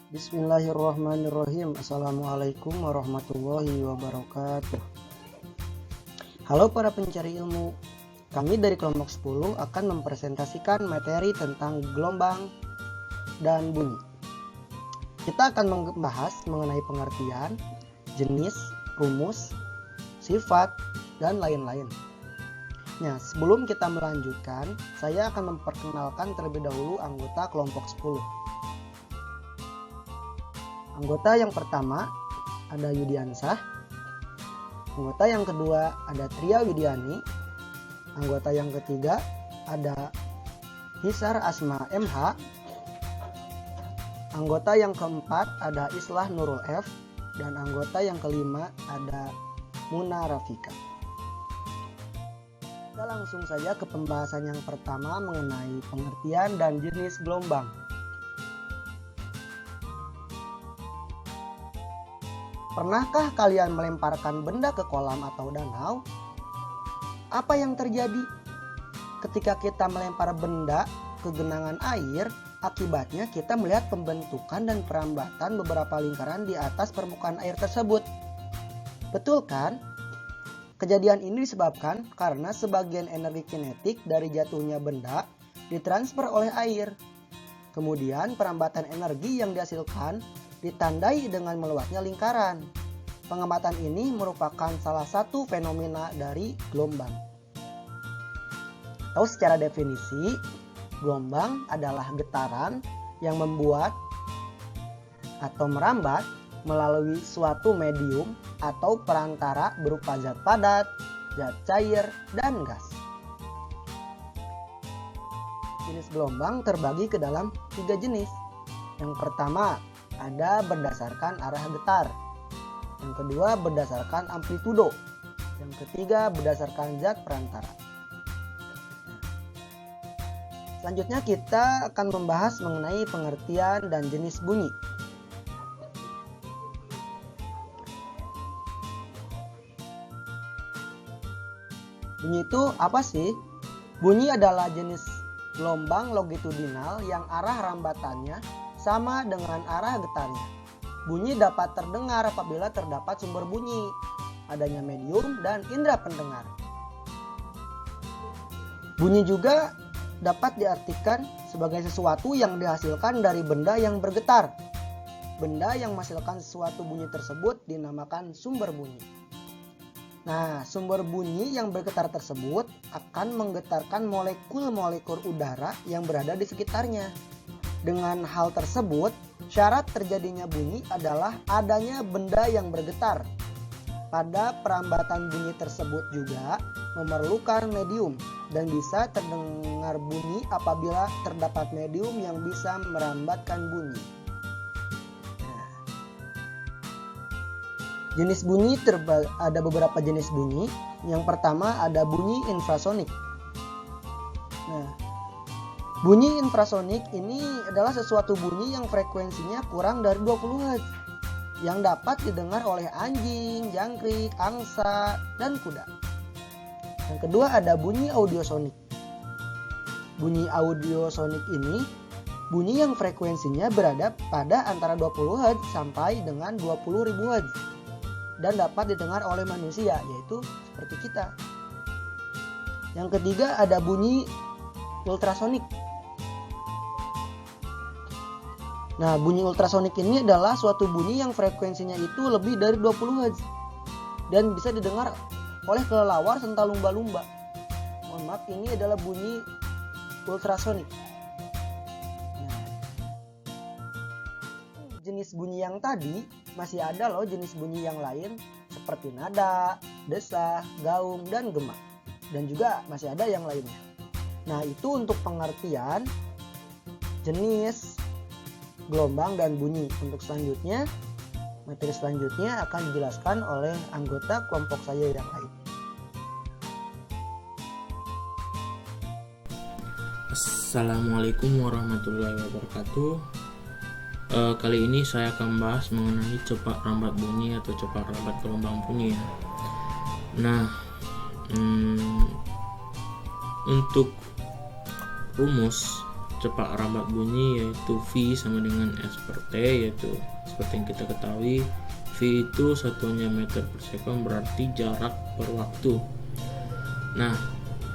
Bismillahirrahmanirrahim. Assalamualaikum warahmatullahi wabarakatuh. Halo para pencari ilmu. Kami dari kelompok 10 akan mempresentasikan materi tentang gelombang dan bunyi. Kita akan membahas mengenai pengertian, jenis, rumus, sifat, dan lain-lain. Nah, sebelum kita melanjutkan, saya akan memperkenalkan terlebih dahulu anggota kelompok 10. Anggota yang pertama ada Yudiansah. Anggota yang kedua ada Tria Widiani. Anggota yang ketiga ada Hisar Asma MH. Anggota yang keempat ada Islah Nurul F. Dan anggota yang kelima ada Muna Rafika. Kita langsung saja ke pembahasan yang pertama mengenai pengertian dan jenis gelombang. Pernahkah kalian melemparkan benda ke kolam atau danau? Apa yang terjadi ketika kita melempar benda ke genangan air? Akibatnya kita melihat pembentukan dan perambatan beberapa lingkaran di atas permukaan air tersebut. Betul kan? Kejadian ini disebabkan karena sebagian energi kinetik dari jatuhnya benda ditransfer oleh air. Kemudian perambatan energi yang dihasilkan ditandai dengan meluasnya lingkaran. Pengamatan ini merupakan salah satu fenomena dari gelombang. Atau secara definisi, gelombang adalah getaran yang membuat atau merambat melalui suatu medium atau perantara berupa zat padat, zat cair, dan gas. Jenis gelombang terbagi ke dalam 3 jenis. Yang pertama ada berdasarkan arah getar. Yang kedua berdasarkan amplitudo. Yang ketiga berdasarkan zat perantara. Selanjutnya kita akan membahas mengenai pengertian dan jenis bunyi. Bunyi itu apa sih? Bunyi adalah jenis gelombang longitudinal yang arah rambatannya sama dengan arah getarnya. Bunyi dapat terdengar apabila terdapat sumber bunyi, adanya medium dan indera pendengar. Bunyi juga dapat diartikan sebagai sesuatu yang dihasilkan dari benda yang bergetar. Benda yang menghasilkan sesuatu bunyi tersebut dinamakan sumber bunyi. Nah, sumber bunyi yang bergetar tersebut akan menggetarkan molekul-molekul udara yang berada di sekitarnya. Dengan hal tersebut, syarat terjadinya bunyi adalah adanya benda yang bergetar. Pada perambatan bunyi tersebut juga memerlukan medium dan bisa terdengar bunyi apabila terdapat medium yang bisa merambatkan bunyi. Jenis bunyi ada beberapa jenis bunyi. Yang pertama ada bunyi infrasonik. Bunyi infrasonik ini adalah sesuatu bunyi yang frekuensinya kurang dari 20 Hz yang dapat didengar oleh anjing, jangkrik, angsa, dan kuda. Yang kedua ada bunyi audiosonik. Bunyi audiosonik ini bunyi yang frekuensinya berada pada antara 20 Hz sampai dengan 20.000 Hz dan dapat didengar oleh manusia, yaitu seperti kita. Yang ketiga ada bunyi ultrasonik. Nah, bunyi ultrasonik ini adalah suatu bunyi yang frekuensinya itu lebih dari 20 Hz dan bisa didengar oleh kelelawar serta lumba-lumba. Mohon maaf, ini adalah bunyi ultrasonik. Jenis bunyi yang tadi masih ada loh jenis bunyi yang lain seperti nada, desah, gaung, dan gema. Dan juga masih ada yang lainnya. Nah, itu untuk pengertian jenis gelombang dan bunyi. Untuk selanjutnya, materi selanjutnya akan dijelaskan oleh anggota kelompok saya yang lain. Assalamualaikum warahmatullahi wabarakatuh. Kali ini saya akan membahas mengenai cepat rambat bunyi atau cepat rambat gelombang bunyi. Nah, untuk rumus cepat rambat bunyi yaitu V sama dengan S per T, yaitu seperti yang kita ketahui V itu satuannya meter per second, berarti jarak per waktu. Nah,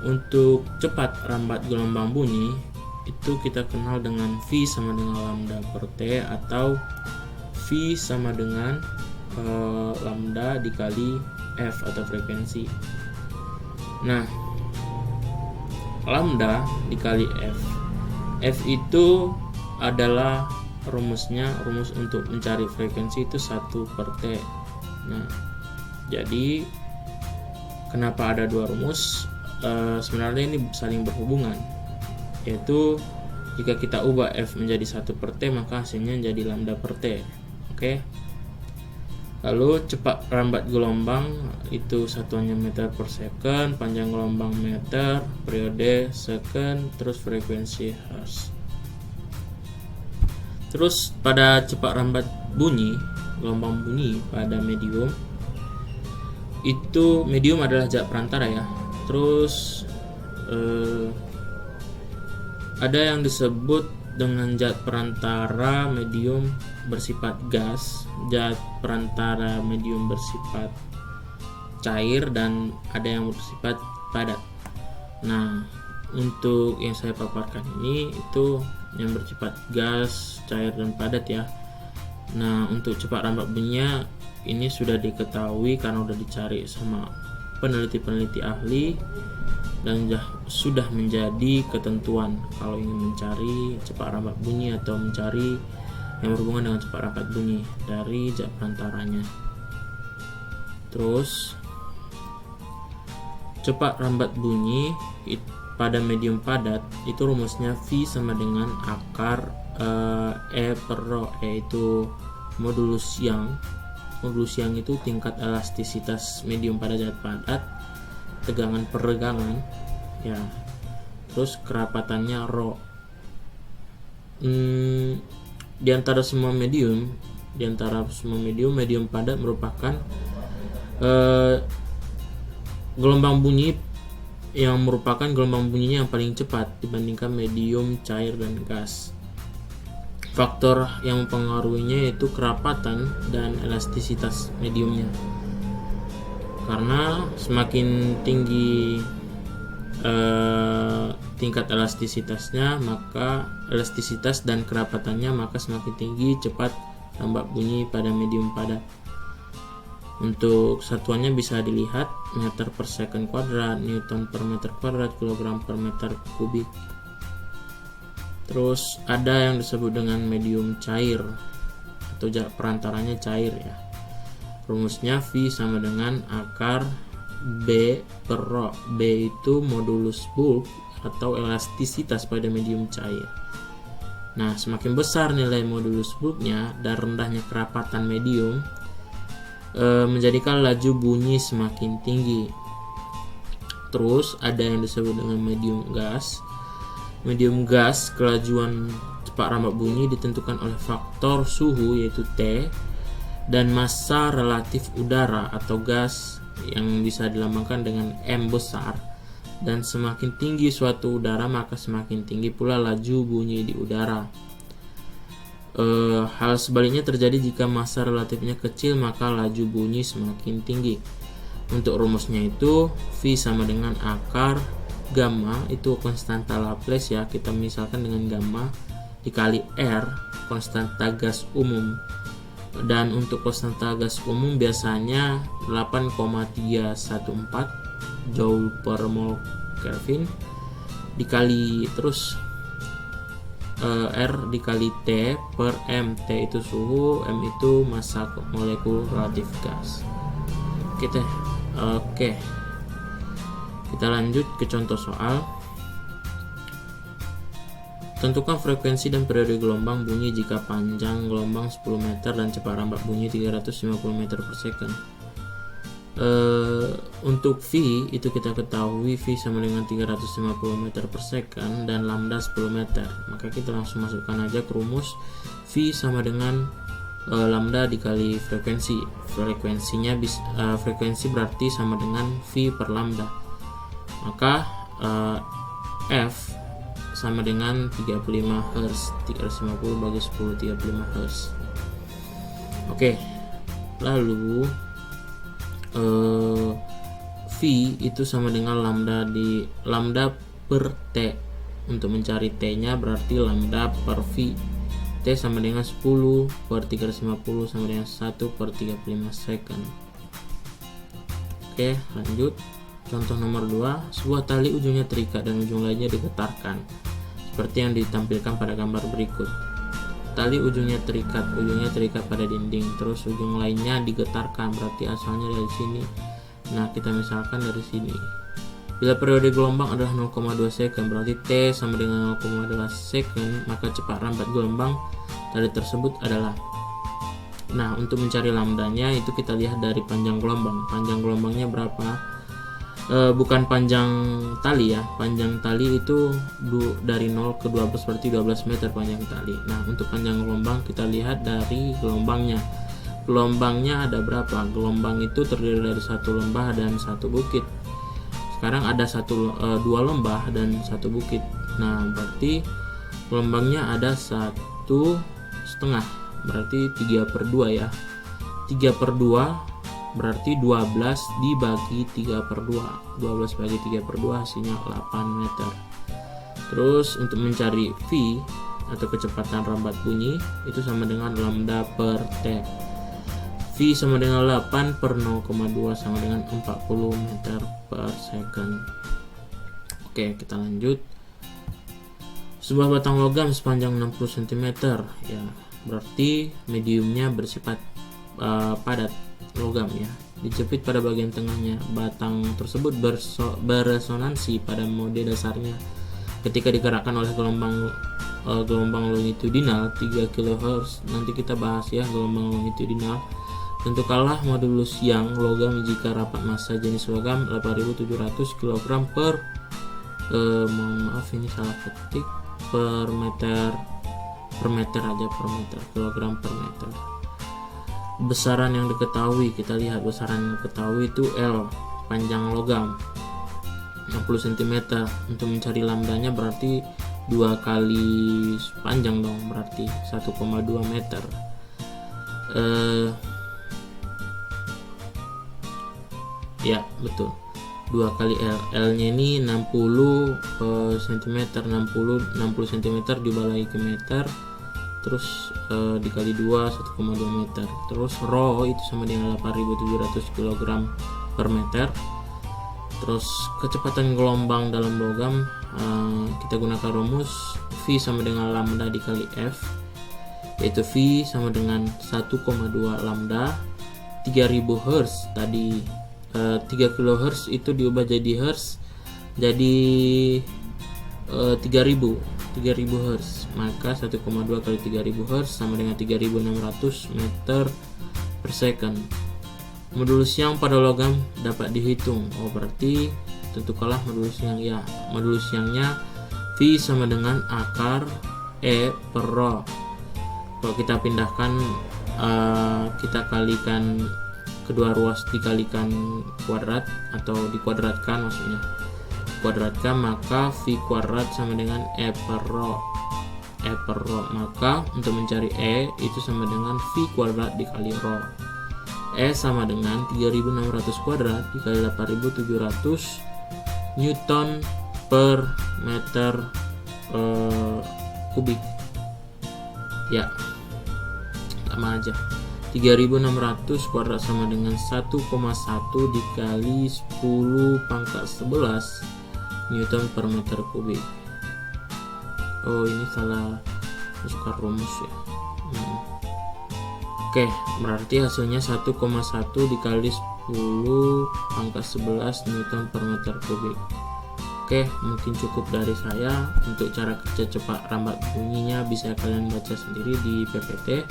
untuk cepat rambat gelombang bunyi itu kita kenal dengan V sama dengan lambda per T, atau V sama dengan lambda dikali F atau frekuensi. Nah, lambda dikali F itu adalah rumus untuk mencari frekuensi itu 1 per T. Nah, jadi kenapa ada dua rumus? Sebenarnya ini saling berhubungan, yaitu jika kita ubah F menjadi 1 per T maka hasilnya jadi lambda per T. Oke. Lalu cepat rambat gelombang itu satuannya meter per second, panjang gelombang meter, periode second, terus frekuensi hertz. Terus pada cepat rambat bunyi, gelombang bunyi pada medium, itu medium adalah zat perantara ya. Terus ada yang disebut dengan zat perantara medium bersifat gas, zat perantara medium bersifat cair, dan ada yang bersifat padat. Nah, untuk yang saya paparkan ini itu yang bersifat gas, cair, dan padat ya. Nah, untuk cepat rambat bunyinya ini sudah diketahui karena sudah dicari sama peneliti-peneliti ahli dan sudah menjadi ketentuan kalau ingin mencari cepat rambat bunyi atau mencari yang berhubungan dengan cepat rambat bunyi dari zat perantaranya. Terus cepat rambat bunyi pada medium padat itu rumusnya V sama dengan akar E per rho. E itu modulus Young. Modulus Young itu tingkat elastisitas medium pada zat padat, tegangan per regangan ya, terus kerapatannya rho. Di antara semua medium padat merupakan gelombang bunyi yang merupakan gelombang bunyinya yang paling cepat dibandingkan medium cair dan gas. Faktor yang mempengaruhinya yaitu kerapatan dan elastisitas mediumnya. Karena semakin tinggi tingkat elastisitasnya, maka elastisitas dan kerapatannya, maka semakin tinggi cepat rambat bunyi pada medium padat. Untuk satuannya bisa dilihat meter per second kuadrat, newton per meter kuadrat, kilogram per meter kubik. Terus ada yang disebut dengan medium cair atau perantaranya cair ya. Rumusnya V sama dengan akar B per rho. B itu modulus bulk atau elastisitas pada medium cair. Nah, semakin besar nilai modulus bulknya dan rendahnya kerapatan medium, menjadikan laju bunyi semakin tinggi. Terus ada yang disebut dengan medium gas. Medium gas, kelajuan cepat rambat bunyi ditentukan oleh faktor suhu yaitu T dan massa relatif udara atau gas yang bisa dilambangkan dengan M besar, dan semakin tinggi suatu udara maka semakin tinggi pula laju bunyi di udara. Hal sebaliknya terjadi jika massa relatifnya kecil maka laju bunyi semakin tinggi. Untuk rumusnya itu V sama dengan akar gamma itu konstanta Laplace ya, kita misalkan dengan gamma dikali R konstanta gas umum, dan untuk konstanta gas umum biasanya 8,314 Joule per mol Kelvin dikali terus R dikali T per M. T itu suhu, M itu massa molekul relatif gas. Oke. Kita lanjut ke contoh soal. Tentukan frekuensi dan periode gelombang bunyi jika panjang gelombang 10 meter dan cepat rambat bunyi 350 meter per second. Untuk V itu kita ketahui V sama dengan 350 meter per second dan lambda 10 meter. Maka kita langsung masukkan aja ke rumus V sama dengan lambda dikali frekuensi. Frekuensi berarti sama dengan V per lambda. Maka F sama dengan 35 Hz. 350 bagi 10, 35 Hz. Oke. Lalu V itu sama dengan lambda per T. Untuk mencari T-nya berarti lambda per V. T sama dengan 10 per 350 sama dengan 1 per 35 second. Oke, lanjut. Contoh nomor 2, sebuah tali ujungnya terikat dan ujung lainnya digetarkan, seperti yang ditampilkan pada gambar berikut. Tali ujungnya terikat pada dinding, terus ujung lainnya digetarkan, berarti asalnya dari sini. Nah, kita misalkan dari sini. Bila periode gelombang adalah 0,2 second, berarti T sama dengan 0,2 second, maka cepat rambat gelombang tali tersebut adalah. Nah, untuk mencari lambdanya itu kita lihat dari panjang gelombang. Panjang gelombangnya berapa? Bukan panjang tali ya. Panjang tali itu dari 0 ke 12 berarti 12 meter panjang tali. Nah, untuk panjang gelombang kita lihat dari gelombangnya. Gelombangnya ada berapa? Gelombang itu terdiri dari satu lembah dan satu bukit. Sekarang ada dua lembah dan satu bukit. Nah, berarti gelombangnya ada 1,5, berarti 3/2 ya. 3/2 berarti 12 dibagi 3/2. 12 bagi 3/2 hasilnya 8 meter. Terus untuk mencari V atau kecepatan rambat bunyi itu sama dengan lambda per T. V sama dengan 8 per 0,2 sama dengan 40 meter per second. Oke, kita lanjut. Sebuah batang logam sepanjang 60 cm ya, berarti mediumnya bersifat padat logam ya. Dijepit pada bagian tengahnya. Batang tersebut beresonansi pada mode dasarnya ketika digerakkan oleh gelombang longitudinal 3 kHz. Nanti kita bahas ya gelombang longitudinal. Tentukanlah modulus yang logam jika rapat massa jenis logam 8700 kg per mohon maaf ini salah ketik, per meter kilogram per meter. Besaran yang diketahui, kita lihat besaran yang diketahui itu L, panjang logam 60 cm. Untuk mencari lambdanya berarti 2 kali panjang dong, berarti 1,2 meter. Ya betul, 2 kali L nya ini 60 cm, 60 cm dibalai ke meter, terus dikali 2 1,2 meter. Terus rho itu sama dengan 8700 kg per meter. Terus kecepatan gelombang dalam logam kita gunakan rumus V sama dengan lambda dikali F, yaitu V sama dengan 1,2 lambda 3000 Hz tadi. 3 kHz itu diubah jadi Hz, jadi 3000 Hz, maka 1,2 kali 3000 Hz sama dengan 3600 meter per second. Modulus yang pada logam dapat dihitung. Oh, berarti tentukanlah modulus yang ya. Modulus yangnya V sama dengan akar E per rho. Kalau kita pindahkan, kita kalikan kedua ruas dikalikan kuadrat atau dikuadratkan, maksudnya kuadratkan, maka V kuadrat sama dengan E per rho. Maka untuk mencari E itu sama dengan V kuadrat dikali rho. E sama dengan 3600 kuadrat dikali 8700 Newton per meter kubik ya, sama aja. 3600 kuadrat sama dengan 1,1 dikali 10 pangkat 11 Newton per meter kubik. Oh, ini salah masukkan rumus ya. Oke, berarti hasilnya 1,1 dikali 10 pangkat 11 Newton per meter kubik. Oke, mungkin cukup dari saya. Untuk cara kerja cepat rambat bunyinya bisa kalian baca sendiri di PPT.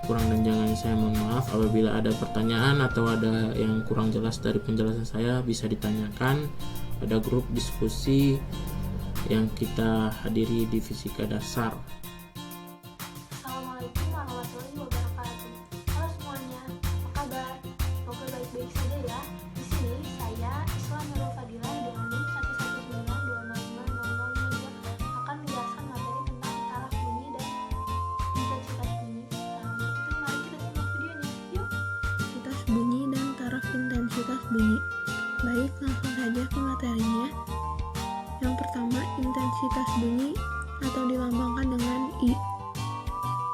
Kurang dan jangan saya mohon maaf. Apabila ada pertanyaan atau ada yang kurang jelas dari penjelasan saya, bisa ditanyakan pada grup diskusi yang kita hadiri di Fisika Dasar. Assalamualaikum warahmatullahi wabarakatuh. Halo semuanya, apa kabar? Semoga baik-baik saja ya. Di sini saya Islam Nurul Fadilah dengan NIM 119205052 akan Yang pertama, intensitas bunyi atau dilambangkan dengan I,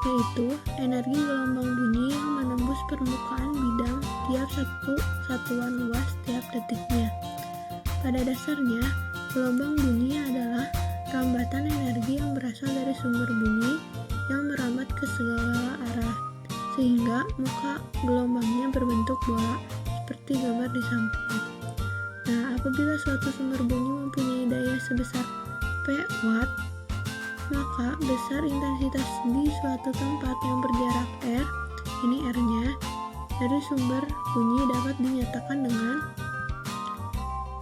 yaitu energi gelombang bunyi yang menembus permukaan bidang tiap satu satuan luas tiap detiknya. Pada dasarnya, gelombang bunyi adalah rambatan energi yang berasal dari sumber bunyi yang merambat ke segala arah, sehingga muka gelombangnya berbentuk bola seperti gambar di samping. Nah, apabila suatu sumber bunyi mempunyai daya sebesar P watt, maka besar intensitas di suatu tempat yang berjarak R, ini R-nya, dari sumber bunyi dapat dinyatakan dengan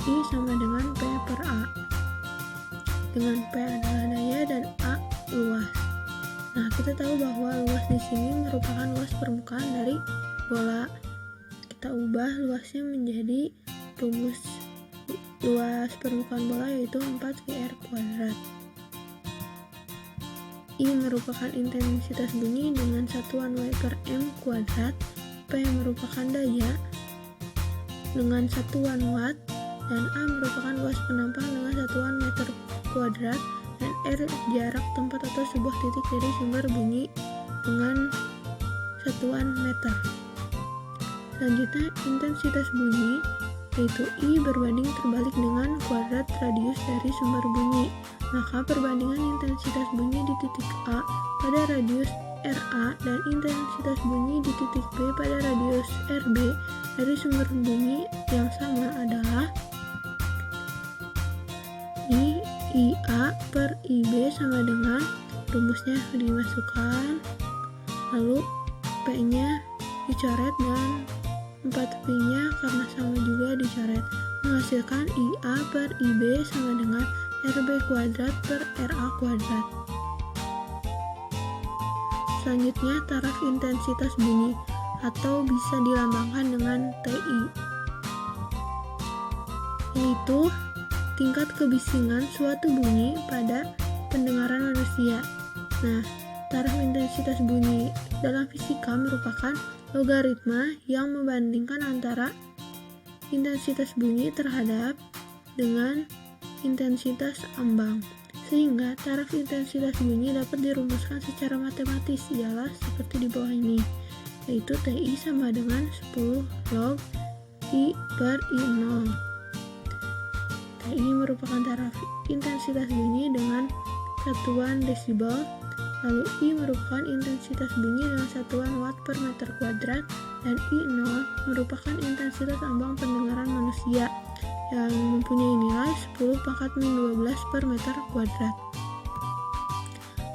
I sama dengan P per A, dengan P adalah daya dan A luas. Nah, kita tahu bahwa luas di sini merupakan luas permukaan dari bola. Kita ubah luasnya menjadi rumus luas permukaan bola, yaitu 4πr². I merupakan intensitas bunyi dengan satuan W per M kuadrat, P merupakan daya dengan satuan watt, dan A merupakan luas penampang dengan satuan meter kuadrat, dan R jarak tempat atau sebuah titik dari sumber bunyi dengan satuan meter. Selanjutnya, intensitas bunyi, yaitu I berbanding terbalik dengan kuadrat radius dari sumber bunyi. Maka perbandingan intensitas bunyi di titik A pada radius RA dan intensitas bunyi di titik B pada radius RB dari sumber bunyi yang sama adalah IA per IB sama dengan, rumusnya dimasukkan, lalu P-nya dicoret dan 4P-nya karena sama juga dicoret, menghasilkan IA per IB sama dengan RB kuadrat per RA kuadrat. Selanjutnya, taraf intensitas bunyi atau bisa dilambangkan dengan TI, yaitu tingkat kebisingan suatu bunyi pada pendengaran manusia. Nah, taraf intensitas bunyi dalam fisika merupakan logaritma yang membandingkan antara intensitas bunyi terhadap dengan intensitas ambang, sehingga taraf intensitas bunyi dapat dirumuskan secara matematis, ialah seperti di bawah ini, yaitu TI sama dengan 10 log I per I0. TI merupakan taraf intensitas bunyi dengan satuan desibel, lalu I merupakan intensitas bunyi dengan satuan watt per meter kuadrat, dan I0 merupakan intensitas ambang pendengaran manusia yang mempunyai nilai 10⁻12 per meter kuadrat.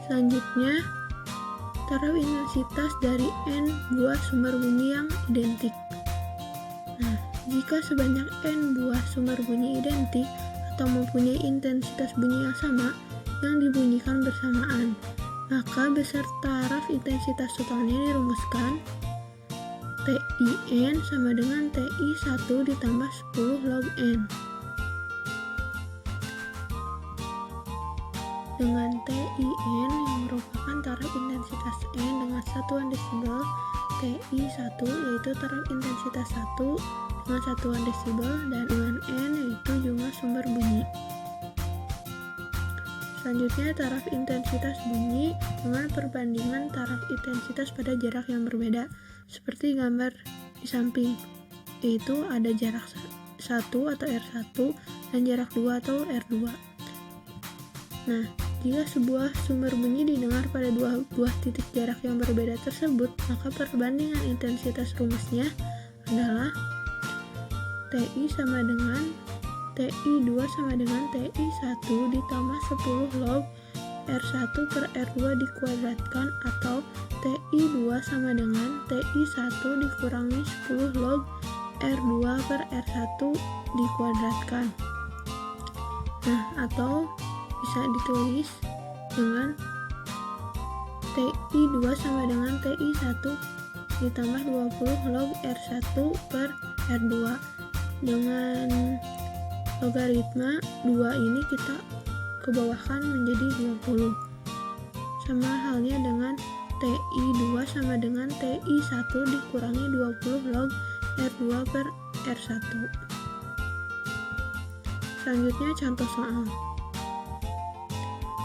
Selanjutnya, taraf intensitas dari N buah sumber bunyi yang identik. Nah, jika sebanyak N buah sumber bunyi identik atau mempunyai intensitas bunyi yang sama yang dibunyikan bersamaan, maka besar taraf intensitas totalnya dirumuskan TIN sama dengan TI1 ditambah 10 log N. Dengan TIN yang merupakan taraf intensitas N dengan satuan desibel, TI1 yaitu taraf intensitas 1 dengan satuan desibel, dan dengan N yaitu jumlah sumber bunyi. Selanjutnya, taraf intensitas bunyi dengan perbandingan taraf intensitas pada jarak yang berbeda, seperti gambar di samping, yaitu ada jarak 1 atau R1 dan jarak 2 atau R2. Nah, jika sebuah sumber bunyi didengar pada dua buah titik jarak yang berbeda tersebut, maka perbandingan intensitas rumusnya adalah TI sama dengan TI2 sama dengan TI1 ditambah 10 log R1 per R2 dikuadratkan, atau TI2 sama dengan TI1 dikurangi 10 log R2 per R1 dikuadratkan. Nah, atau bisa ditulis dengan TI2 sama dengan TI1 ditambah 20 log R1 per R2. Dengan logaritma 2 ini kita kebawahkan menjadi 20. Sama halnya dengan TI2 sama dengan TI1 dikurangi 20 log R2 per R1. Selanjutnya contoh soal.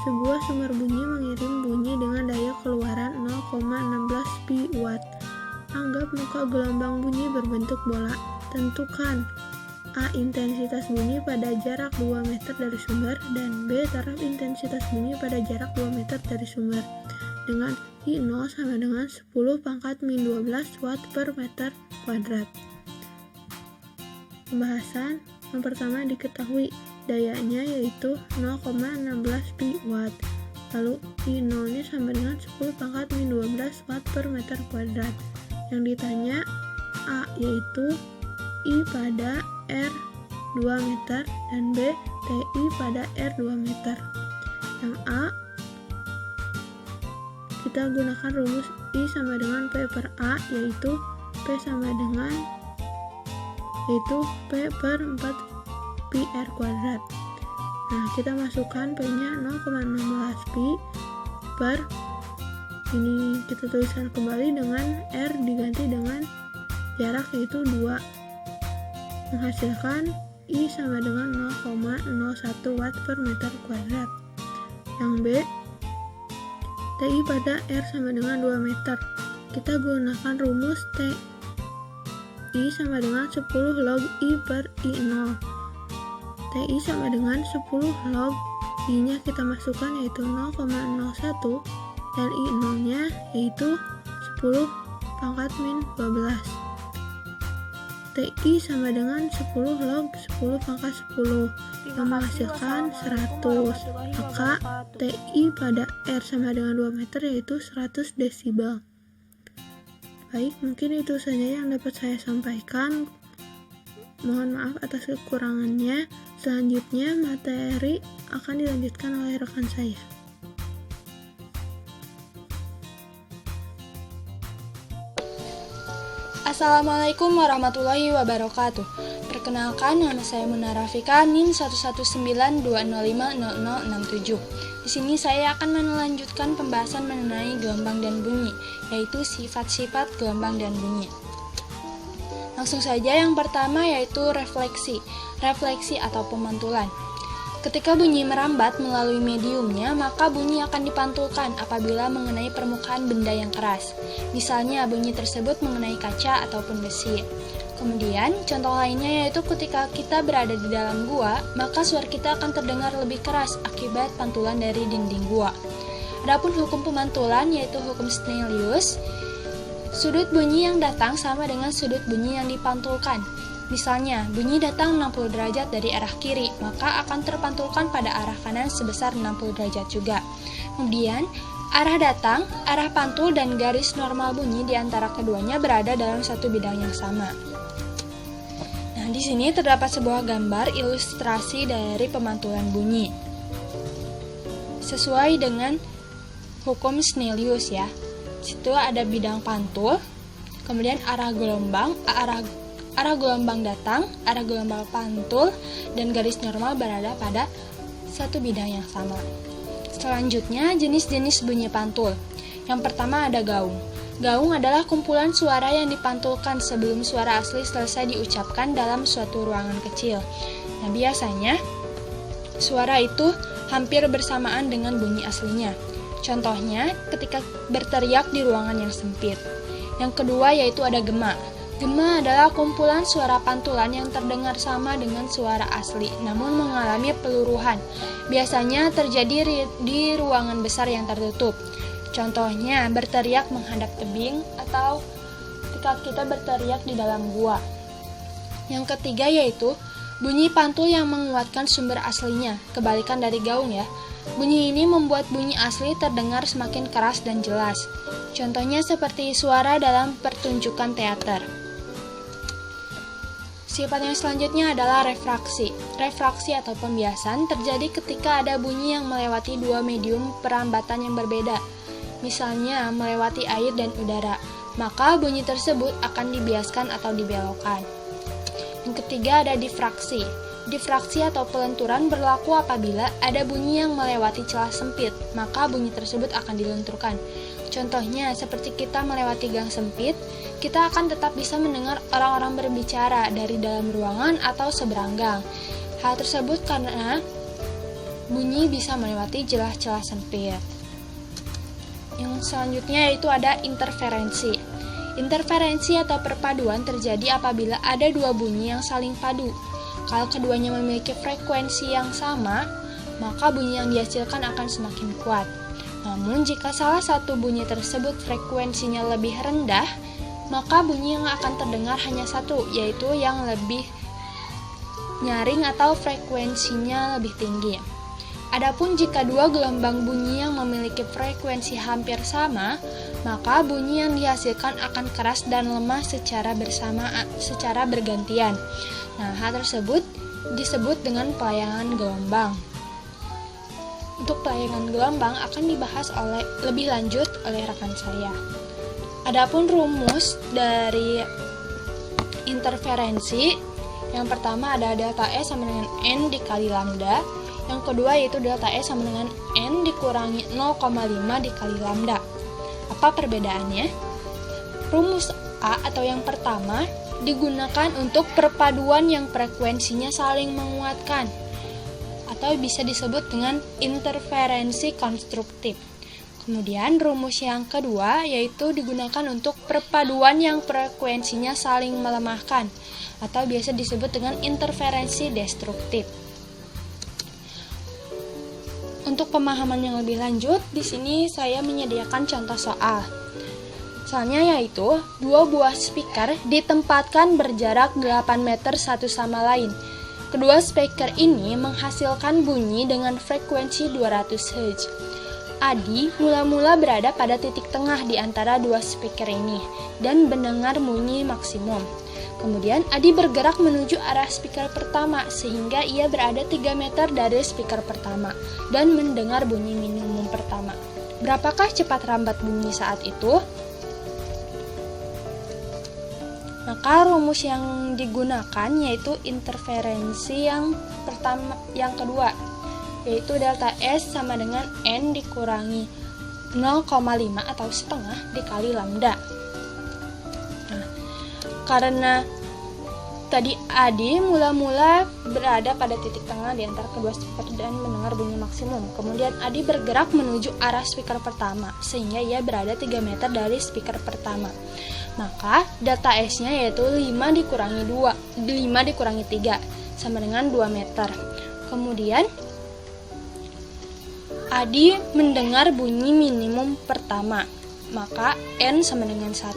Sebuah sumber bunyi mengirim bunyi dengan daya keluaran 0,16 pi watt. Anggap muka gelombang bunyi berbentuk bola. Tentukan A. Intensitas bunyi pada jarak 2 meter dari sumber, dan B. Taraf intensitas bunyi pada jarak 2 meter dari sumber dengan I0 sama dengan 10⁻⁻12 watt per meter kuadrat. Pembahasan. Yang pertama, diketahui dayanya yaitu 0,16 pi watt. Lalu I0 nya sama dengan 10⁻12 watt per meter kuadrat. Yang ditanya A yaitu I pada R 2 meter dan B TI pada R 2 meter. Yang A, kita gunakan rumus I sama dengan P per A, yaitu P sama dengan P per 4 pi R kuadrat. Nah, kita masukkan P nya 0,16 pi per, ini kita tuliskan kembali dengan R diganti dengan jarak yaitu 2, menghasilkan I sama dengan 0,01 watt per meter kuadrat. Yang B, TI pada R sama dengan 2 meter. Kita gunakan rumus TI sama dengan 10 log I per I0. TI sama dengan 10 log I nya kita masukkan yaitu 0,01 dan I0 nya yaitu 10⁻⁻12. TI sama dengan 10 log 10⁻10 yang menghasilkan 100. Maka TI pada R sama dengan 2 meter yaitu 100 desibel. Baik, mungkin itu saja yang dapat saya sampaikan. Mohon maaf atas kekurangannya. Selanjutnya materi akan dilanjutkan oleh rekan saya. Assalamualaikum warahmatullahi wabarakatuh. Perkenalkan, nama saya Muna Rafika, NIM 11920500067. Di sini saya akan melanjutkan pembahasan mengenai gelombang dan bunyi, yaitu sifat-sifat gelombang dan bunyi. Langsung saja, yang pertama yaitu refleksi atau pemantulan. Ketika bunyi merambat melalui mediumnya, maka bunyi akan dipantulkan apabila mengenai permukaan benda yang keras. Misalnya, bunyi tersebut mengenai kaca ataupun besi. Kemudian, contoh lainnya yaitu ketika kita berada di dalam gua, maka suara kita akan terdengar lebih keras akibat pantulan dari dinding gua. Adapun hukum pemantulan yaitu hukum Snellius, sudut bunyi yang datang sama dengan sudut bunyi yang dipantulkan. Misalnya, bunyi datang 60 derajat dari arah kiri, maka akan terpantulkan pada arah kanan sebesar 60 derajat juga. Kemudian, arah datang, arah pantul, dan garis normal bunyi di antara keduanya berada dalam satu bidang yang sama. Nah, di sini terdapat sebuah gambar ilustrasi dari pemantulan bunyi. Sesuai dengan hukum Snellius ya. Situ ada bidang pantul, kemudian arah gelombang datang, arah gelombang pantul, dan garis normal berada pada satu bidang yang sama. Selanjutnya, jenis-jenis bunyi pantul. Yang pertama ada gaung. Gaung adalah kumpulan suara yang dipantulkan sebelum suara asli selesai diucapkan dalam suatu ruangan kecil. Nah, biasanya suara itu hampir bersamaan dengan bunyi aslinya. Contohnya, ketika berteriak di ruangan yang sempit. Yang kedua yaitu ada gema. Gema adalah kumpulan suara pantulan yang terdengar sama dengan suara asli, namun mengalami peluruhan. Biasanya terjadi di ruangan besar yang tertutup. Contohnya, berteriak menghadap tebing atau ketika kita berteriak di dalam gua. Yang ketiga yaitu bunyi pantul yang menguatkan sumber aslinya, kebalikan dari gaung ya. Bunyi ini membuat bunyi asli terdengar semakin keras dan jelas. Contohnya seperti suara dalam pertunjukan teater. Sifat yang selanjutnya adalah refraksi. Refraksi atau pembiasan terjadi ketika ada bunyi yang melewati dua medium perambatan yang berbeda. Misalnya melewati air dan udara, maka bunyi tersebut akan dibiaskan atau dibelokkan. Yang ketiga ada difraksi. Difraksi atau pelenturan berlaku apabila ada bunyi yang melewati celah sempit, maka bunyi tersebut akan dilenturkan. Contohnya, seperti kita melewati gang sempit, kita akan tetap bisa mendengar orang-orang berbicara dari dalam ruangan atau seberang gang. Hal tersebut karena bunyi bisa melewati celah-celah sempit. Yang selanjutnya yaitu ada interferensi. Interferensi atau perpaduan terjadi apabila ada dua bunyi yang saling padu. Kalau keduanya memiliki frekuensi yang sama, maka bunyi yang dihasilkan akan semakin kuat. Namun jika salah satu bunyi tersebut frekuensinya lebih rendah, maka bunyi yang akan terdengar hanya satu, yaitu yang lebih nyaring atau frekuensinya lebih tinggi. Adapun jika dua gelombang bunyi yang memiliki frekuensi hampir sama, maka bunyi yang dihasilkan akan keras dan lemah secara bergantian. Nah, hal tersebut disebut dengan pelayangan gelombang. Untuk pelayangan gelombang akan dibahas lebih lanjut oleh rekan saya. Adapun rumus dari interferensi, yang pertama ada delta S sama dengan N dikali lambda. Yang kedua yaitu delta S sama dengan N dikurangi 0,5 dikali lambda. Apa perbedaannya? Rumus A atau yang pertama digunakan untuk perpaduan yang frekuensinya saling menguatkan, atau bisa disebut dengan interferensi konstruktif. Kemudian rumus yang kedua yaitu digunakan untuk perpaduan yang frekuensinya saling melemahkan, atau biasa disebut dengan interferensi destruktif. Untuk pemahaman yang lebih lanjut, di sini saya menyediakan contoh soal. Soalnya yaitu, dua buah speaker ditempatkan berjarak 8 meter satu sama lain. Kedua speaker ini menghasilkan bunyi dengan frekuensi 200 Hz. Adi mula-mula berada pada titik tengah di antara dua speaker ini dan mendengar bunyi maksimum. Kemudian Adi bergerak menuju arah speaker pertama sehingga ia berada 3 meter dari speaker pertama dan mendengar bunyi minimum pertama. Berapakah cepat rambat bunyi saat itu? Maka rumus yang digunakan yaitu interferensi yang kedua, yaitu delta S sama dengan N dikurangi 0,5 atau setengah dikali lambda. Nah, karena tadi Adi mula-mula berada pada titik tengah di antara kedua speaker dan mendengar bunyi maksimum. Kemudian Adi bergerak menuju arah speaker pertama sehingga ia berada 3 meter dari speaker pertama. Maka delta S-nya yaitu 5 dikurangi 3 sama dengan 2 meter. Kemudian Adi mendengar bunyi minimum pertama, maka N sama dengan 1.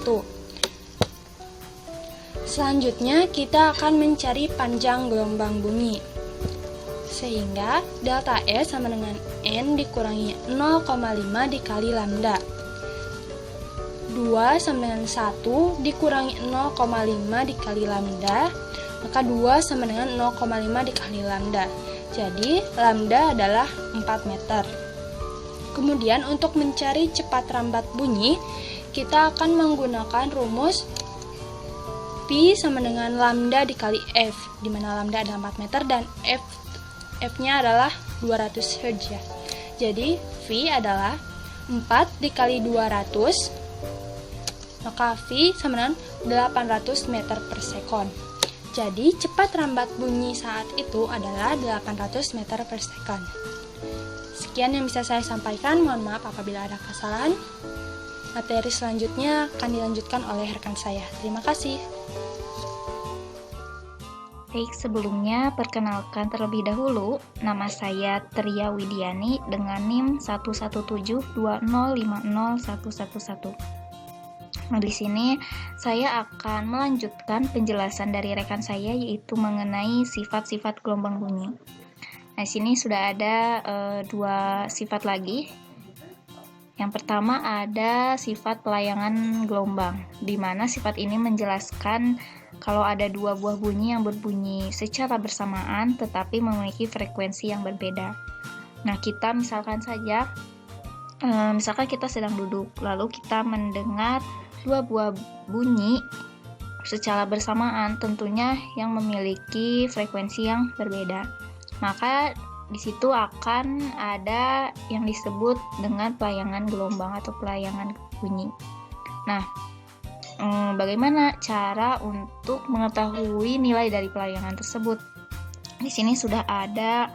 Selanjutnya kita akan mencari panjang gelombang bunyi. Sehingga delta S sama dengan N dikurangi 0,5 dikali lambda. 2 sama dengan 1 dikurangi 0,5 dikali lambda, maka 2 sama dengan 0,5 dikali lambda. Jadi lambda adalah 4 meter. Kemudian untuk mencari cepat rambat bunyi, kita akan menggunakan rumus P sama dengan lambda dikali F, di mana lambda adalah 4 meter dan F-nya adalah 200 Hz ya. Jadi V adalah 4 dikali 200, maka V sama dengan 800 meter per sekon. Jadi cepat rambat bunyi saat itu adalah 800 meter per sekon. Sekian yang bisa saya sampaikan, mohon maaf apabila ada kesalahan. Materi selanjutnya akan dilanjutkan oleh rekan saya. Terima kasih. Baik, sebelumnya perkenalkan terlebih dahulu, nama saya Tria Widiani dengan NIM 11720501111. Nah, di sini saya akan melanjutkan penjelasan dari rekan saya yaitu mengenai sifat-sifat gelombang bunyi. Nah, di sini sudah ada dua sifat lagi. Yang pertama ada sifat pelayangan gelombang, di mana sifat ini menjelaskan kalau ada dua buah bunyi yang berbunyi secara bersamaan tetapi memiliki frekuensi yang berbeda. Nah, kita misalkan kita sedang duduk, lalu kita mendengar dua buah bunyi secara bersamaan, tentunya yang memiliki frekuensi yang berbeda. Maka di situ akan ada yang disebut dengan pelayangan gelombang atau pelayangan bunyi. Nah, bagaimana cara untuk mengetahui nilai dari pelayangan tersebut? Di sini sudah ada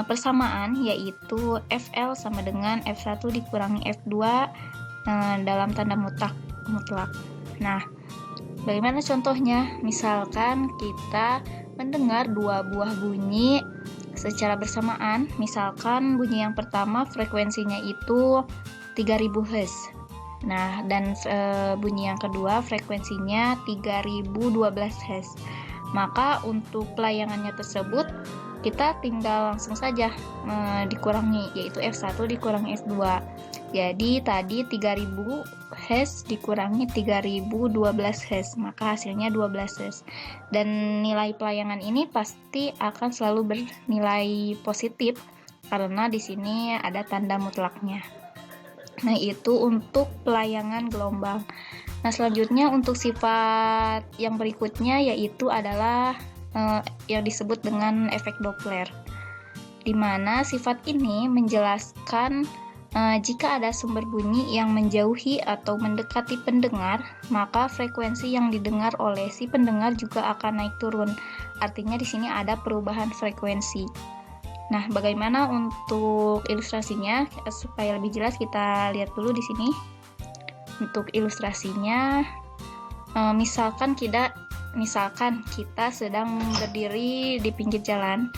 persamaan, yaitu FL sama dengan F1 dikurangi F2 dalam tanda mutlak. Nah, bagaimana contohnya? Misalkan kita mendengar dua buah bunyi secara bersamaan. Misalkan bunyi yang pertama frekuensinya itu 3000 Hz. Nah, dan bunyi yang kedua frekuensinya 3012 Hz. Maka untuk pelayangannya tersebut kita tinggal langsung saja dikurangi, yaitu F1 dikurangi F2. Jadi tadi 3000 Hz dikurangi 3012 Hz, maka hasilnya 12 Hz. Dan nilai pelayangan ini pasti akan selalu bernilai positif karena di sini ada tanda mutlaknya. Nah, itu untuk pelayangan gelombang. Nah, selanjutnya untuk sifat yang berikutnya yaitu adalah yang disebut dengan efek Doppler, di mana sifat ini menjelaskan jika ada sumber bunyi yang menjauhi atau mendekati pendengar, maka frekuensi yang didengar oleh si pendengar juga akan naik turun. Artinya di sini ada perubahan frekuensi. Nah, bagaimana untuk ilustrasinya? Supaya lebih jelas kita lihat dulu di sini. Untuk ilustrasinya, misalkan kita sedang berdiri di pinggir jalan,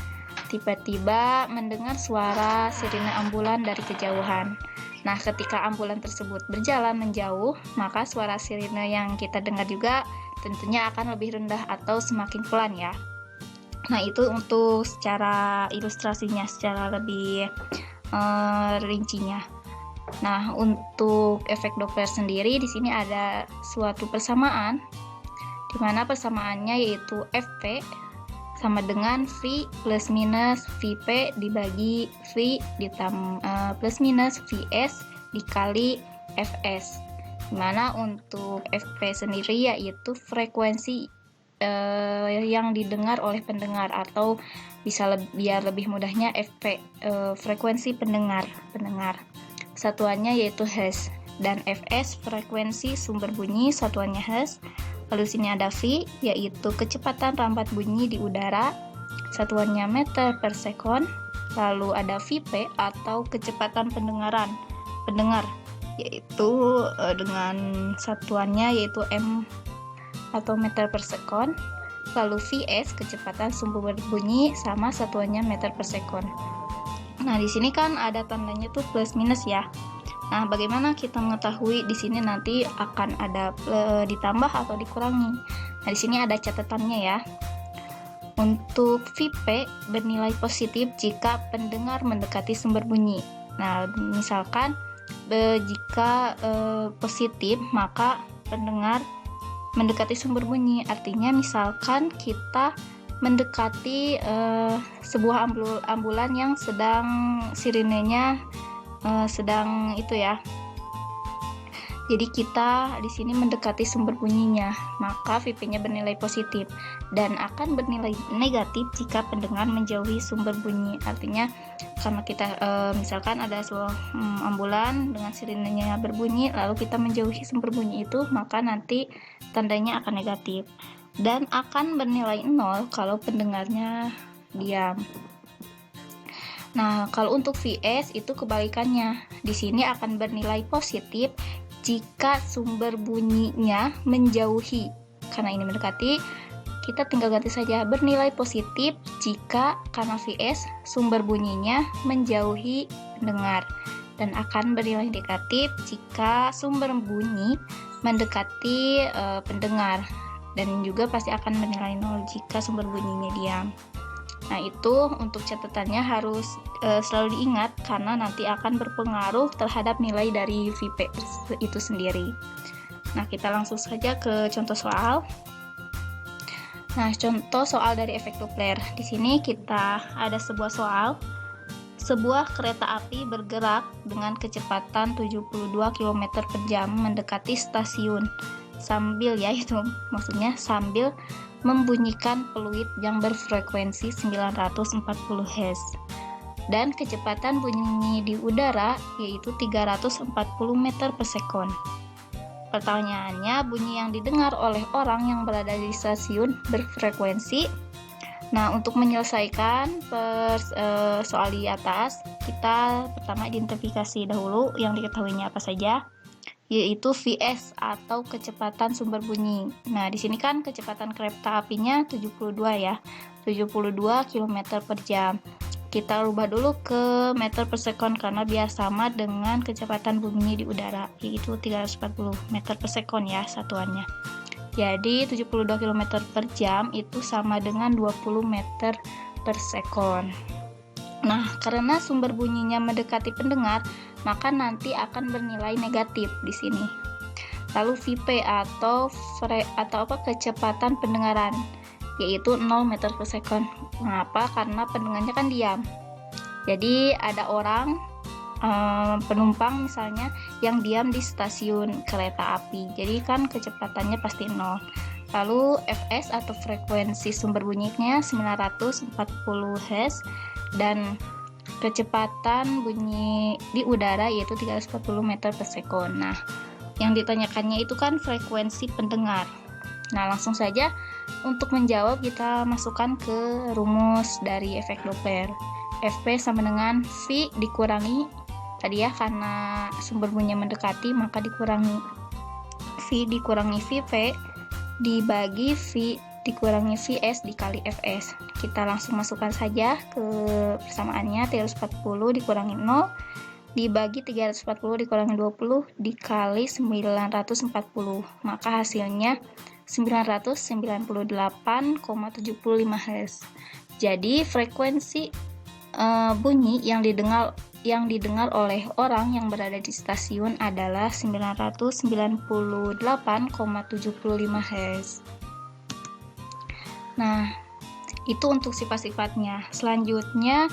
tiba-tiba mendengar suara sirine ambulan dari kejauhan. Nah, ketika ambulan tersebut berjalan menjauh, maka suara sirine yang kita dengar juga tentunya akan lebih rendah atau semakin pelan ya. Nah, itu untuk secara ilustrasinya, secara lebih rincinya. Nah, untuk efek Doppler sendiri di sini ada suatu persamaan, di mana persamaannya yaitu Fp sama dengan V plus minus Vp dibagi V plus minus Vs dikali Fs. Di mana untuk Fp sendiri yaitu frekuensi yang didengar oleh pendengar, atau biar lebih mudahnya Fp frekuensi pendengar. Satuannya yaitu Hz, dan Fs frekuensi sumber bunyi, satuannya Hz. Lalu sini ada V, yaitu kecepatan rampat bunyi di udara, satuannya meter per sekon. Lalu ada Vp atau kecepatan pendengar, yaitu dengan satuannya yaitu m atau meter per sekon. Lalu Vs kecepatan sumber bunyi sama satuannya meter per sekon. Nah, di sini kan ada tandanya tuh plus minus ya. Nah, bagaimana kita mengetahui di sini nanti akan ada ditambah atau dikurangi? Nah, di sini ada catatannya ya. Untuk Vp bernilai positif jika pendengar mendekati sumber bunyi. Nah, misalkan jika positif, maka pendengar mendekati sumber bunyi. Artinya misalkan kita mendekati sebuah ambulan yang sedang sirinenya sedang itu ya. Jadi kita di sini mendekati sumber bunyinya, maka Vp-nya bernilai positif, dan akan bernilai negatif jika pendengar menjauhi sumber bunyi. Artinya karena kita misalkan ada sebuah ambulan dengan sirinenya berbunyi, lalu kita menjauhi sumber bunyi itu, maka nanti tandanya akan negatif. Dan akan bernilai 0 kalau pendengarnya diam. Nah, kalau untuk Vs itu kebalikannya. Di sini akan bernilai positif jika sumber bunyinya menjauhi. Karena ini mendekati, kita tinggal ganti saja bernilai positif jika karena Vs sumber bunyinya menjauhi pendengar, dan akan bernilai negatif jika sumber bunyi mendekati pendengar. Dan juga pasti akan bernilai 0 jika sumber bunyinya diam. Nah, itu untuk catatannya harus selalu diingat karena nanti akan berpengaruh terhadap nilai dari Vp itu sendiri. Nah, kita langsung saja ke contoh soal. Nah, contoh soal dari efek Doppler. Di sini kita ada sebuah soal. Sebuah kereta api bergerak dengan kecepatan 72 km per jam mendekati stasiun. Sambil membunyikan peluit yang berfrekuensi 940 Hz dan kecepatan bunyi di udara yaitu 340 meter per sekon. Pertanyaannya, bunyi yang didengar oleh orang yang berada di stasiun berfrekuensi Nah, untuk menyelesaikan soal di atas, kita pertama identifikasi dahulu yang diketahuinya apa saja, yaitu VS atau kecepatan sumber bunyi. Nah, di sini kan kecepatan kereta apinya 72 ya, 72 km per jam. Kita rubah dulu ke meter per sekon karena biar sama dengan kecepatan bunyi di udara, yaitu 340 meter per sekon ya satuannya. Jadi 72 km per jam itu sama dengan 20 meter per sekon. Nah, karena sumber bunyinya mendekati pendengar, maka nanti akan bernilai negatif di sini. Lalu VP atau kecepatan pendengaran, yaitu 0 meter per sekon. Mengapa? Karena pendengarnya kan diam. Jadi ada orang penumpang misalnya yang diam di stasiun kereta api, jadi kan kecepatannya pasti 0. Lalu Fs atau frekuensi sumber bunyinya 940 Hz dan kecepatan bunyi di udara yaitu 340 meter per sekon. Nah, yang ditanyakannya itu kan frekuensi pendengar. Nah, langsung saja untuk menjawab kita masukkan ke rumus dari efek Doppler. Fp sama dengan V dikurangi tadi ya, karena sumber bunyi mendekati maka dikurangi V dikurangi VP dibagi V dikurangi Vs dikali Fs. Kita langsung masukkan saja ke persamaannya, 340 dikurangi 0 dibagi 340 dikurangi 20 dikali 940, maka hasilnya 998,75 Hz. Jadi frekuensi bunyi yang didengar oleh orang yang berada di stasiun adalah 998,75 Hz. Nah, itu untuk sifat-sifatnya. Selanjutnya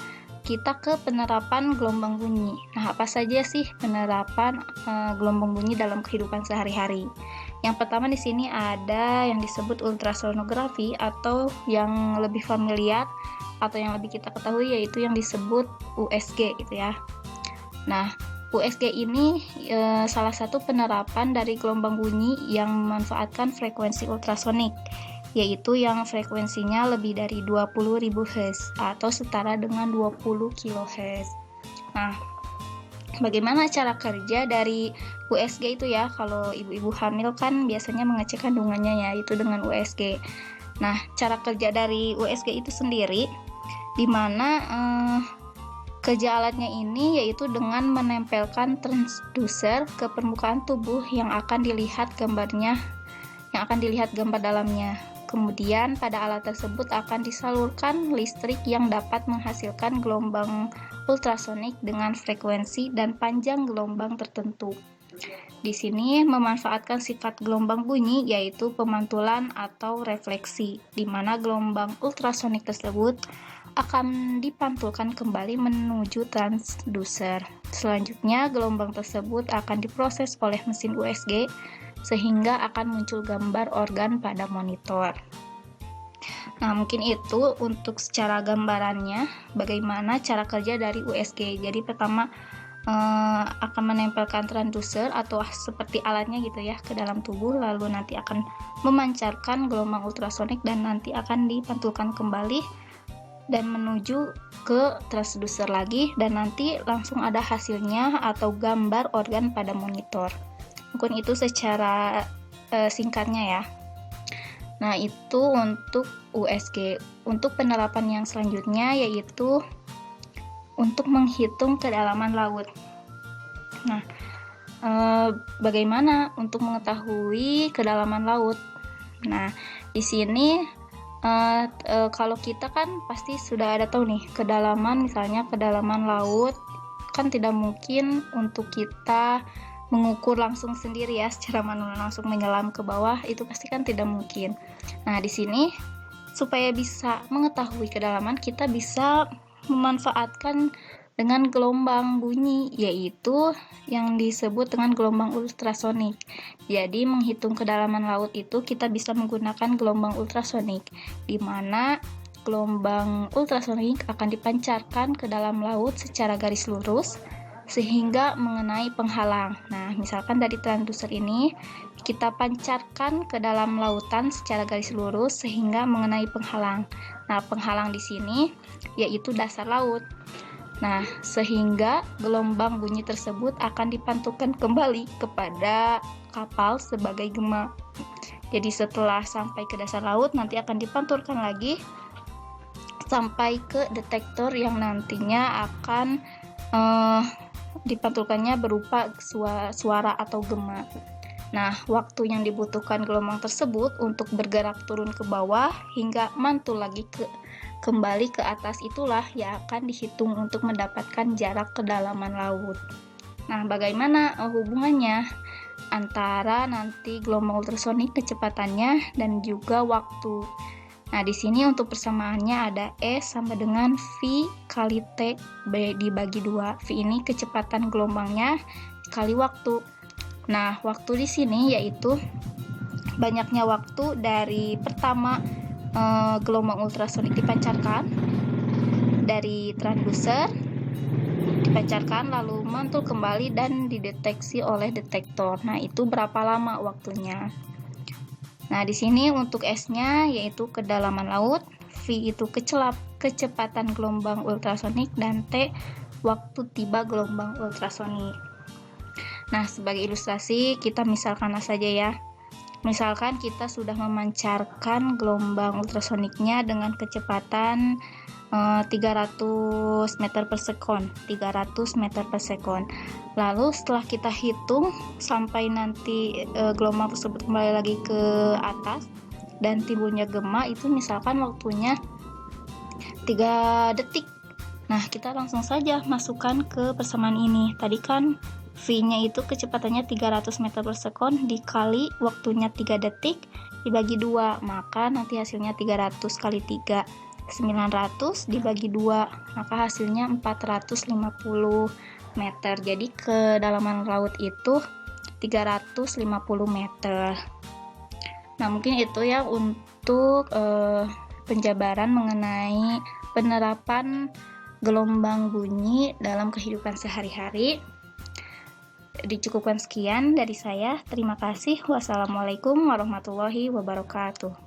kita ke penerapan gelombang bunyi. Nah, apa saja sih penerapan gelombang bunyi dalam kehidupan sehari-hari? Yang pertama di sini ada yang disebut ultrasonografi atau yang lebih familiar atau yang lebih kita ketahui yaitu yang disebut USG gitu ya. Nah, USG ini salah satu penerapan dari gelombang bunyi yang memanfaatkan frekuensi ultrasonik, yaitu yang frekuensinya lebih dari 20.000 Hz atau setara dengan 20 kHz. Nah, bagaimana cara kerja dari USG itu ya? Kalau ibu-ibu hamil kan biasanya mengecek kandungannya ya, itu dengan USG. Nah, cara kerja dari USG itu sendiri, di mana kerja alatnya ini yaitu dengan menempelkan transducer ke permukaan tubuh yang akan dilihat gambarnya, yang akan dilihat gambar dalamnya. Kemudian pada alat tersebut akan disalurkan listrik yang dapat menghasilkan gelombang ultrasonik dengan frekuensi dan panjang gelombang tertentu. Di sini memanfaatkan sifat gelombang bunyi yaitu pemantulan atau refleksi, di mana gelombang ultrasonik tersebut akan dipantulkan kembali menuju transducer. Selanjutnya, gelombang tersebut akan diproses oleh mesin USG sehingga akan muncul gambar organ pada monitor. Nah, mungkin itu untuk secara gambarannya bagaimana cara kerja dari USG. Jadi pertama akan menempelkan transducer atau seperti alatnya gitu ya ke dalam tubuh, lalu nanti akan memancarkan gelombang ultrasonik dan nanti akan dipantulkan kembali dan menuju ke transducer lagi dan nanti langsung ada hasilnya atau gambar organ pada monitor. Mungkin itu secara singkatnya ya. Nah, itu untuk USG. Untuk penerapan yang selanjutnya yaitu untuk menghitung kedalaman laut. Nah, bagaimana untuk mengetahui kedalaman laut? Nah, di sini kalau kita kan pasti sudah ada tahu nih kedalaman, misalnya kedalaman laut kan tidak mungkin untuk kita mengukur langsung sendiri ya secara manual, langsung menyelam ke bawah itu pasti kan tidak mungkin. Nah, di sini supaya bisa mengetahui kedalaman kita bisa memanfaatkan dengan gelombang bunyi, yaitu yang disebut dengan gelombang ultrasonik. Jadi menghitung kedalaman laut itu kita bisa menggunakan gelombang ultrasonik, di mana gelombang ultrasonik akan dipancarkan ke dalam laut secara garis lurus sehingga mengenai penghalang. Nah, misalkan dari transducer ini kita pancarkan ke dalam lautan secara garis lurus sehingga mengenai penghalang. Nah, penghalang di sini yaitu dasar laut. Nah, sehingga gelombang bunyi tersebut akan dipantulkan kembali kepada kapal sebagai gema. Jadi setelah sampai ke dasar laut nanti akan dipantulkan lagi sampai ke detektor yang nantinya akan dipantulkannya berupa suara atau gema. Nah, waktu yang dibutuhkan gelombang tersebut untuk bergerak turun ke bawah hingga mantul lagi kembali ke atas itulah yang akan dihitung untuk mendapatkan jarak kedalaman laut. Nah, bagaimana hubungannya antara nanti gelombang ultrasonik kecepatannya dan juga waktu? Nah, di sini untuk persamaannya ada E sama dengan V kali T dibagi 2. V ini kecepatan gelombangnya kali waktu. Nah, waktu di sini yaitu banyaknya waktu dari pertama gelombang ultrasonik dipancarkan dari transducer, dipancarkan lalu mantul kembali dan dideteksi oleh detektor. Nah, itu berapa lama waktunya? Nah, di sini untuk S-nya yaitu kedalaman laut, V itu kecepatan gelombang ultrasonik, dan T waktu tiba gelombang ultrasonik. Nah, sebagai ilustrasi kita misalkan saja ya. Misalkan kita sudah memancarkan gelombang ultrasoniknya dengan kecepatan 300 meter per sekon. Lalu setelah kita hitung sampai nanti gelombang tersebut kembali lagi ke atas dan timbulnya gema, itu misalkan waktunya 3 detik. Nah, kita langsung saja masukkan ke persamaan ini. Tadi kan V-nya itu kecepatannya 300 meter per sekon dikali waktunya 3 detik dibagi 2, maka nanti hasilnya 300 kali 3, 900 dibagi 2, maka hasilnya 450 meter. Jadi kedalaman laut itu 350 meter. Nah, mungkin itu ya untuk penjabaran mengenai penerapan gelombang bunyi dalam kehidupan sehari-hari. Dicukupkan sekian dari saya. Terima kasih. Wassalamualaikum warahmatullahi wabarakatuh.